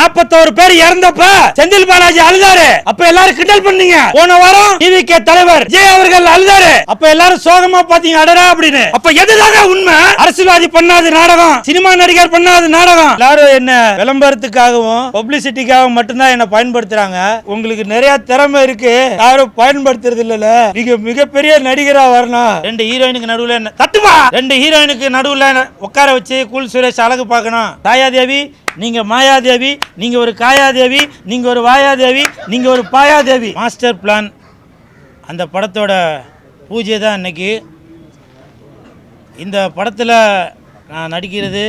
41 பேர் இறந்தப்ப செந்தில் பாலாஜி அழுதாரு. அப்ப எல்லாரும் கிண்டல் பண்ணீங்க. போன வாரம் டிவிகே தலைவர் விஜய் அவர்கள் அழுதாரு. அப்ப எல்லாரும் சோகமா பாத்தீங்க அடடா அப்படின்னு. அப்ப எதுதாங்க உண்மை? அரசியல்வாதி பண்ணாத நாடகம், சினிமா நடிகர் பண்ணாத நாடகம். எல்லாரும் என்ன விளம்பரத்துக்காகவும் பப்ளிசிட்டிக்காகவும் மட்டும்தான் என்ன பயன்படுத்துறாங்க. உங்களுக்கு நிறைய திறமை இருக்கு, யாரும் பயன்படுத்துறது இல்ல. நீங்க மிகப்பெரிய நடிகரா வரணும். 2 ஹீரோயினுக்கு நடுவுல என்ன தட்டுவா, 2 ஹீரோயினுக்கு நடுவுல உட்கார வச்சு கூல் சுரேஷ் அழகு பார்க்கணும். தாயாதேவி நீங்க மாயாதேவி, நீங்க ஒரு காயாதேவி, நீங்க ஒரு வாயாதேவி, நீங்க ஒரு பாயாதேவி. மாஸ்டர் பிளான் அந்த படத்தோட பூஜை தான் இன்னைக்கு. இந்த படத்தில் நான் நடிக்கிறது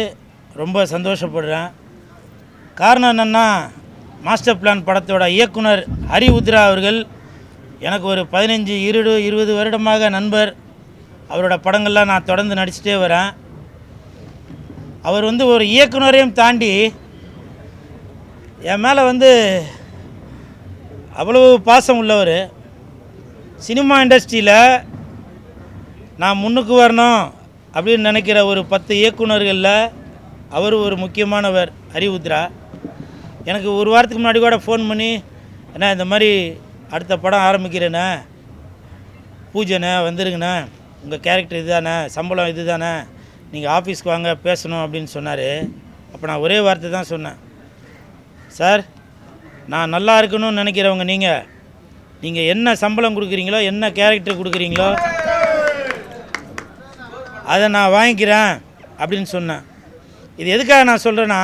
ரொம்ப சந்தோஷப்படுறேன். காரணம் என்னென்னா, மாஸ்டர் பிளான் படத்தோட இயக்குனர் ஹரி உத்ரா அவர்கள் எனக்கு ஒரு 15-20 வருடமாக நண்பர். அவரோட படங்கள்லாம் நான் தொடர்ந்து நடிச்சிட்டே வரேன். அவர் ஒரு இயக்குனரையும் தாண்டி என் மேலே அவ்வளவு பாசம் உள்ளவர். சினிமா இண்டஸ்ட்ரியில் நான் முன்னுக்கு வரணும் அப்படின்னு நினைக்கிற ஒரு 10 இயக்குனர்களில் அவர் ஒரு முக்கியமானவர், ஹரி உத்ரா. எனக்கு ஒரு வாரத்துக்கு முன்னாடி கூட ஃபோன் பண்ணி, அண்ணா இந்த மாதிரி அடுத்த படம் ஆரம்பிக்கிறேண்ணே, பூஜைண்ணே வந்துருங்கண்ணே, உங்கள் கேரக்டர் இது தானே, சம்பளம் இது தானே, நீங்கள் ஆஃபீஸ்க்கு வாங்க பேசணும் அப்படின்னு சொன்னார். அப்போ நான் ஒரே வார்த்தை தான் சொன்னேன், சார் நான் நல்லா இருக்கணும்னு நினைக்கிறவங்க நீங்கள் என்ன சம்பளம் கொடுக்குறீங்களோ, என்ன கேரக்டர் கொடுக்குறீங்களோ அதை நான் வாங்கிக்கிறேன் அப்படின்னு சொன்னேன். இது எதுக்காக நான் சொல்கிறேன்னா,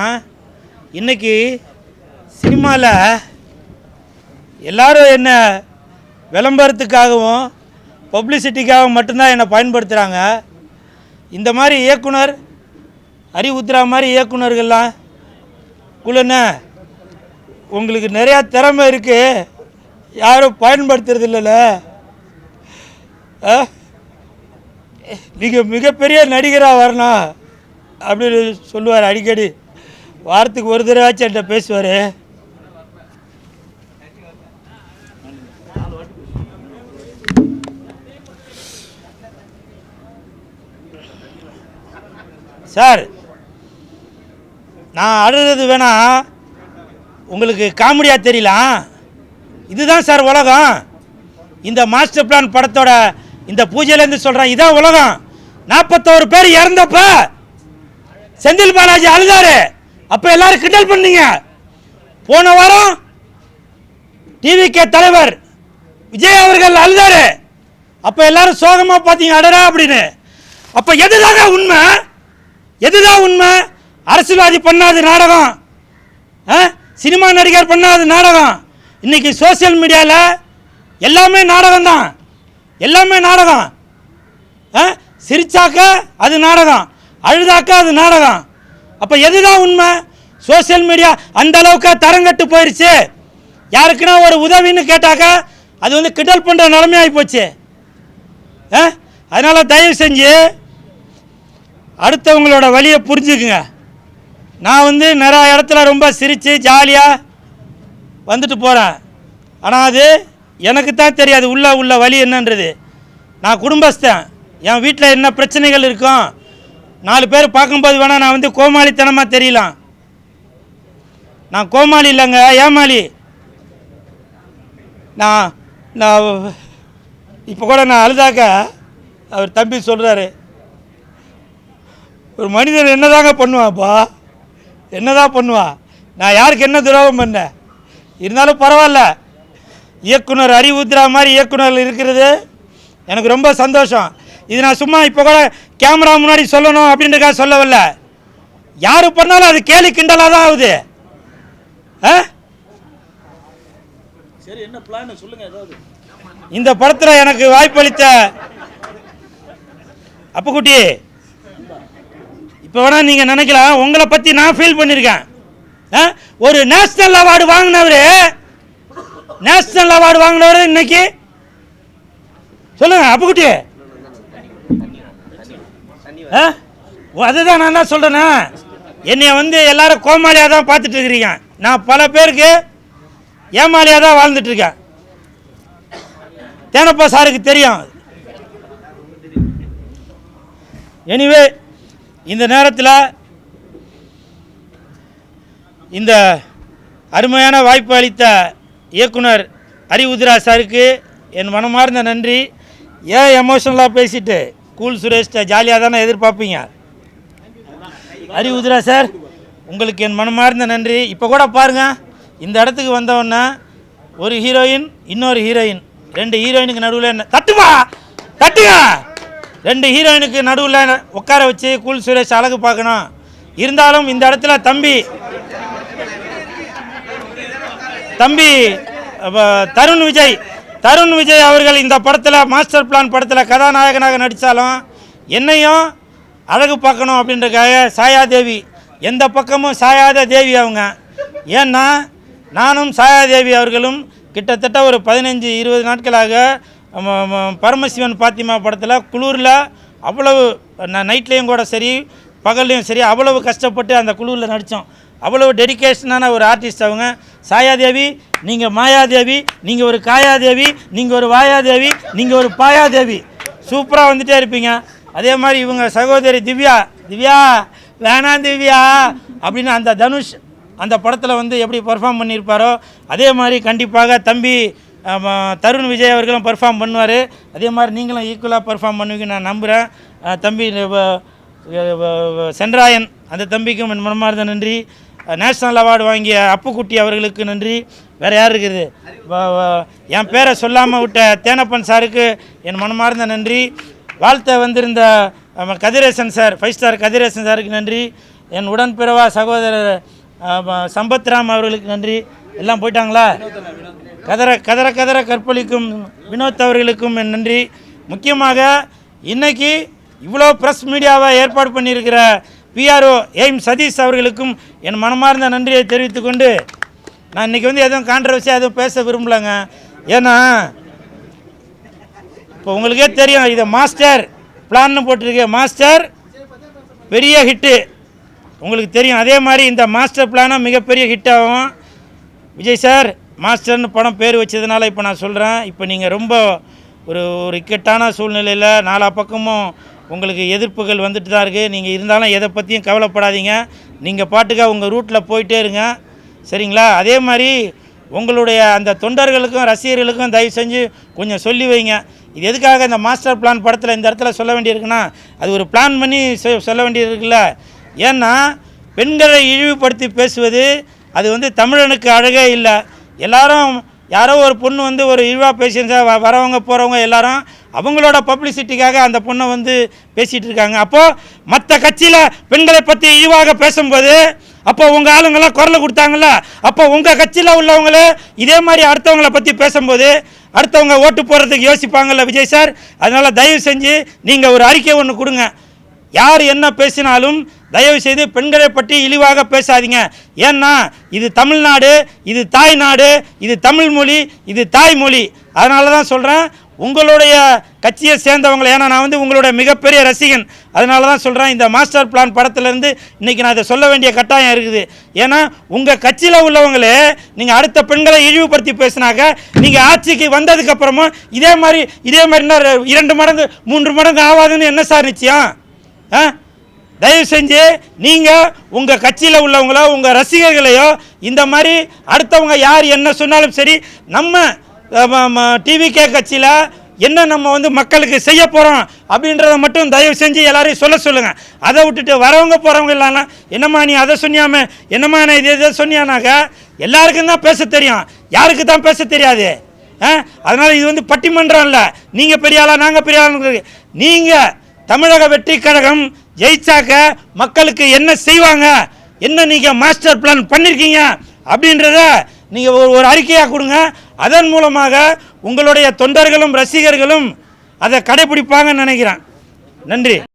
இன்றைக்கி சினிமாவில் எல்லோரும் என்ன விளம்பரத்துக்காகவும் பப்ளிசிட்டிக்காகவும் மட்டும்தான் என்னை பயன்படுத்துகிறாங்க. இந்த மாதிரி இயக்குனர் ஹரி உத்ரா மாதிரி இயக்குனர்கள்லாம் குழுண்ண, உங்களுக்கு நிறையா திறமை இருக்குது, யாரும் பயன்படுத்துறது இல்லைல்ல. நீங்கள் மிகப்பெரிய நடிகராக வரணும் அப்படின்னு சொல்லுவார். அடிக்கடி வாரத்துக்கு ஒரு தடவையாச்சும் என்கிட்ட பேசுவார். சார் நான் அழுகிறது வேணா உங்களுக்கு காமெடியாக தெரியலாம், இதுதான் சார் உலகம். இந்த மாஸ்டர் பிளான் படத்தோட இந்த பூஜையிலேருந்து சொல்கிறேன், இதான் உலகம். 41 பேர் இறந்தப்ப செந்தில் பாலாஜி அழுதாரு. அப்போ எல்லாரும் கிண்டல் பண்ணீங்க. போன வாரம் டிவிகே தலைவர் விஜய் அவர்கள் அழுதாரு. அப்போ எல்லாரும் சோகமா பார்த்தீங்க அடடா அப்படின்னு. அப்போ எதுதாங்க உண்மை? எதுதான் உண்மை? அரசியல்வாதி பண்ணாத நாடகம், சினிமா நடிகர் பண்ணாத நாடகம். இன்னைக்கு சோசியல் மீடியாவில் எல்லாமே நாடகம் தான், எல்லாமே நாடகம். சிரிச்சாக்க அது நாடகம், அழுதாக்க அது நாடகம். அப்போ எதுதான் உண்மை? சோசியல் மீடியா அந்த அளவுக்கு தரங்கட்டு போயிடுச்சு. யாருக்குன்னா ஒரு உதவின்னு கேட்டாக்க அது கிண்டல் பண்ணுற நிலைமையாகி போச்சு. அதனால் தயவு செஞ்சு அடுத்தவங்களோட வழியை புரிஞ்சுக்குங்க. நான் நிறையா இடத்துல ரொம்ப சிரித்து ஜாலியாக வந்துட்டு போகிறேன். ஆனால் அது எனக்கு தான் தெரியாது உள்ள வழி என்னன்றது. நான் குடும்பஸ்தன், என் வீட்டில் என்ன பிரச்சனைகள் இருக்கும் 4 பேர் பார்க்கும்போது வேணால் நான் கோமாளித்தனமாக தெரியலாம். நான் கோமாளி இல்லைங்க, ஏமாளி. நான் இப்போ கூட நான் அழுதாக்க அவர் தம்பி சொல்கிறாரு, ஒரு மனிதன் என்னதாங்க பண்ணுவாப்பா, என்னதான் பண்ணுவா, நான் யாருக்கு என்ன துரோகம் பண்ணேன்? இருந்தாலும் பரவாயில்ல, இயக்குனர் ஹரி உத்ரா மாதிரி இயக்குனர் இருக்கிறது எனக்கு ரொம்ப சந்தோஷம். இது நான் சும்மா இப்போ கூட கேமரா முன்னாடி சொல்லணும் அப்படின்றக்காக சொல்லவில்ல. யாரு பண்ணாலும் அது கேலி கிண்டலாக தான் ஆகுது. சரி, என்ன பிளான் சொல்லுங்க. ஏதாவது இந்த படத்தில் எனக்கு வாய்ப்பளித்த அப்புக்குட்டி, இப்போ வேணால் நீங்கள் நினைக்கலாம் உங்களை பற்றி நான் ஃபீல் பண்ணியிருக்கேன். ஒரு நேஷனல் அவார்டு வாங்கினவர் இன்னைக்கு சொல்லுங்க அப்புக்குட்டி. அதுதான் நான் தான் சொல்கிறேன்னா, என்னைய எல்லாரும் கோமாளியாக தான் பார்த்துட்டு இருக்கிறீங்க. நான் பல பேருக்கு ஏமாளியாக தான் வாழ்ந்துட்டுருக்கேன். தேனப்பா சாருக்கு தெரியும். எனிவே இந்த நேரத்தில் இந்த அருமையான வாய்ப்பு அளித்த இயக்குனர் அறிவுதிரா சாருக்கு என் மனமார்ந்த நன்றி. ஏன் எமோஷனலாக பேசிட்டு கூல் சுரேஷ்ட ஜாலியாக தானே எதிர்பார்ப்பீங்க. அறிவுதிரா சார், உங்களுக்கு என் மனமார்ந்த நன்றி. இப்போ கூட பாருங்கள், இந்த இடத்துக்கு வந்தவொன்னே ஒரு ஹீரோயின், இன்னொரு ஹீரோயின், 2 ஹீரோயினுக்கு நடுவில் என்ன தட்டுங்க 2 ஹீரோயினுக்கு நடுவில் உட்கார வச்சு கூல் சுரேஷ் அழகு பார்க்கணும். இருந்தாலும் இந்த இடத்துல தம்பி தருண் விஜய் அவர்கள் இந்த படத்தில் மாஸ்டர் பிளான் படத்தில் கதாநாயகனாக நடித்தாலும் என்னையும் அழகு பார்க்கணும் அப்படின்றக்காக சாயாதேவி, எந்த பக்கமும் சாயாத தேவி அவங்க. ஏன்னா நானும் சாயாதேவி அவர்களும் கிட்டத்தட்ட ஒரு 15-20 நாட்களாக பரமசிவன் பாத்திமா படத்தில் குளூரில் அவ்வளவு நைட்லேயும் கூட சரி பகல்லையும் சரி அவ்வளவு கஷ்டப்பட்டு அந்த குளூரில் நடித்தோம். அவ்வளவு டெடிக்கேஷனான ஒரு ஆர்டிஸ்ட் அவங்க. சாயாதேவி, நீங்கள் மாயாதேவி, நீங்கள் ஒரு காயாதேவி, நீங்கள் ஒரு வாயாதேவி, நீங்கள் ஒரு பாயாதேவி, சூப்பராக வந்துகிட்டே இருப்பீங்க. அதே மாதிரி இவங்க சகோதரி திவ்யா வேணாம் திவ்யா அப்படின்னு அந்த தனுஷ் அந்த படத்தில் வந்து எப்படி பர்ஃபார்ம் பண்ணியிருப்பாரோ அதே மாதிரி கண்டிப்பாக தம்பி தருண் விஜய் அவர்களும் பர்ஃபார்ம் பண்ணுவார். அதே மாதிரி நீங்களும் ஈக்குவலாக பர்ஃபார்ம் பண்ணுவீங்கன்னு நான் நம்புகிறேன். தம்பி சென்ராயன் அந்த தம்பிக்கும் என் மனமார்ந்த நன்றி. நேஷ்னல் அவார்டு வாங்கிய அப்புக்குட்டி அவர்களுக்கு நன்றி. வேறு யார் இருக்குது? என் பேரை சொல்லாமல் விட்ட தேனப்பன் சாருக்கு என் மனமார்ந்த நன்றி. வாழ்த்த வந்திருந்த கதிரேசன் சார், 5 ஸ்டார் கதிரேசன் சாருக்கு நன்றி. என் உடன்பிறவா சகோதரர் சம்பத்ராம் அவர்களுக்கு நன்றி. எல்லாம் போயிட்டாங்களா? கதற கற்பழிக்கும் வினோத் அவர்களுக்கும் என் நன்றி. முக்கியமாக இன்றைக்கி இவ்வளோ ப்ரெஸ் மீடியாவை ஏற்பாடு பண்ணியிருக்கிற பிஆர்ஓ எய்ம் சதீஷ் அவர்களுக்கும் என் மனமார்ந்த நன்றியை தெரிவித்துக்கொண்டு நான் இன்றைக்கி வந்து எதுவும் கான்ட்ரவர்சியாக எதுவும் பேச விரும்பலைங்க. ஏன்னா இப்போ உங்களுக்கே தெரியும், இதை மாஸ்டர் பிளான்னு போட்டிருக்க. மாஸ்டர் பெரிய ஹிட்டு உங்களுக்கு தெரியும். அதே மாதிரி இந்த மாஸ்டர் பிளானும் மிகப்பெரிய ஹிட் ஆகும். விஜய் சார் மாஸ்டர்னு படம் பேர் வச்சதுனால இப்போ நான் சொல்கிறேன், இப்போ நீங்கள் ரொம்ப ஒரு இக்கட்டான சூழ்நிலையில் 4 பக்கமும் உங்களுக்கு எதிர்ப்புகள் வந்துட்டு தான் இருக்குது. நீங்கள் இருந்தாலும் எதை பற்றியும் கவலைப்படாதீங்க. நீங்கள் பாட்டுக்காக உங்கள் ரூட்டில் போயிட்டே இருங்க, சரிங்களா? அதே மாதிரி உங்களுடைய அந்த தொண்டர்களுக்கும் ரசிகர்களுக்கும் தயவு செஞ்சு கொஞ்சம் சொல்லி வைங்க. இது எதுக்காக இந்த மாஸ்டர் பிளான் படத்தில் இந்த இடத்துல சொல்ல வேண்டியிருக்குன்னா, அது ஒரு பிளான் பண்ணி சொல்ல வேண்டியிருக்குல்ல. ஏன்னா பெண்களை இழிவுபடுத்தி பேசுவது அது வந்து தமிழனுக்கு அழகே இல்லை. எல்லாரும் யாரோ ஒரு பொண்ணு வந்து ஒரு இழிவாக பேசியிருந்தா வரவங்க போகிறவங்க எல்லாரும் அவங்களோட பப்ளிசிட்டிக்காக அந்த பொண்ணை வந்து பேசிகிட்டு இருக்காங்க. அப்போது மற்ற கட்சியில் பெண்களை பற்றி இழிவாக பேசும்போது அப்போ உங்கள் ஆளுங்கள்லாம் குரல் கொடுத்தாங்கல்ல, அப்போ உங்கள் கட்சியில் உள்ளவங்களே இதே மாதிரி அடுத்தவங்களை பற்றி பேசும்போது அடுத்தவங்க ஓட்டு போடுறதுக்கு யோசிப்பாங்கள்ல விஜய் சார். அதனால் தயவு செஞ்சு நீங்கள் ஒரு அறிக்கை ஒன்று கொடுங்க. யார் என்ன பேசினாலும் தயவு செய்து பெண்களை பற்றி இழிவாக பேசாதீங்க. ஏன்னா இது தமிழ்நாடு, இது தாய்நாடு, இது தமிழ் மொழி, இது தாய்மொழி. அதனால தான் சொல்கிறேன், உங்களுடைய கட்சியை சேர்ந்தவங்களை, ஏன்னா நான் வந்து உங்களுடைய மிகப்பெரிய ரசிகன், அதனால தான் சொல்கிறேன், இந்த மாஸ்டர் பிளான் படத்துலேருந்து இன்றைக்கி நான் இதை சொல்ல வேண்டிய கட்டாயம் இருக்குது. ஏன்னா உங்கள் கட்சியில் உள்ளவங்களே நீங்கள் அடுத்த பெண்களை இழிவுபடுத்தி பேசினாக்க நீங்கள் ஆட்சிக்கு வந்ததுக்கப்புறமும் இதே மாதிரி இன்னும் 2 மடங்கு 3 மடங்கு ஆகாதுன்னு என்ன சார் நிச்சயம்? தயவு செஞ்சு நீங்கள் உங்கள் கட்சியில் உள்ளவங்களோ உங்கள் ரசிகர்களையோ இந்த மாதிரி அடுத்தவங்க யார் என்ன சொன்னாலும் சரி, நம்ம டிவிகே கட்சியில் என்ன நம்ம வந்து மக்களுக்கு செய்ய போகிறோம் அப்படின்றத மட்டும் தயவு செஞ்சு எல்லாரையும் சொல்லுங்கள். அதை விட்டுட்டு வரவங்க போகிறவங்க இல்லாமல் என்னம்மா நீ அதை சொன்னியாமல் என்னம்மா நான் இதை சொன்னியானாக்கா எல்லாருக்கும் தான் பேச தெரியும், யாருக்கு தான் பேச தெரியாது. அதனால் இது வந்து பட்டிமன்றம் இல்லை. நீங்கள் பெரிய ஆளா நாங்கள் பெரிய ஆளுங்க. நீங்கள் தமிழக வெற்றி கழகம் ஜெயிச்சாக்க மக்களுக்கு என்ன செய்வாங்க, என்ன நீங்கள் மாஸ்டர் பிளான் பண்ணியிருக்கீங்க அப்படின்றத நீங்கள் ஒரு அறிக்கையாக கொடுங்க. அதன் மூலமாக உங்களுடைய தொண்டர்களும் ரசிகர்களும் அதை கடைபிடிப்பாங்கன்னு நினைக்கிறேன். நன்றி.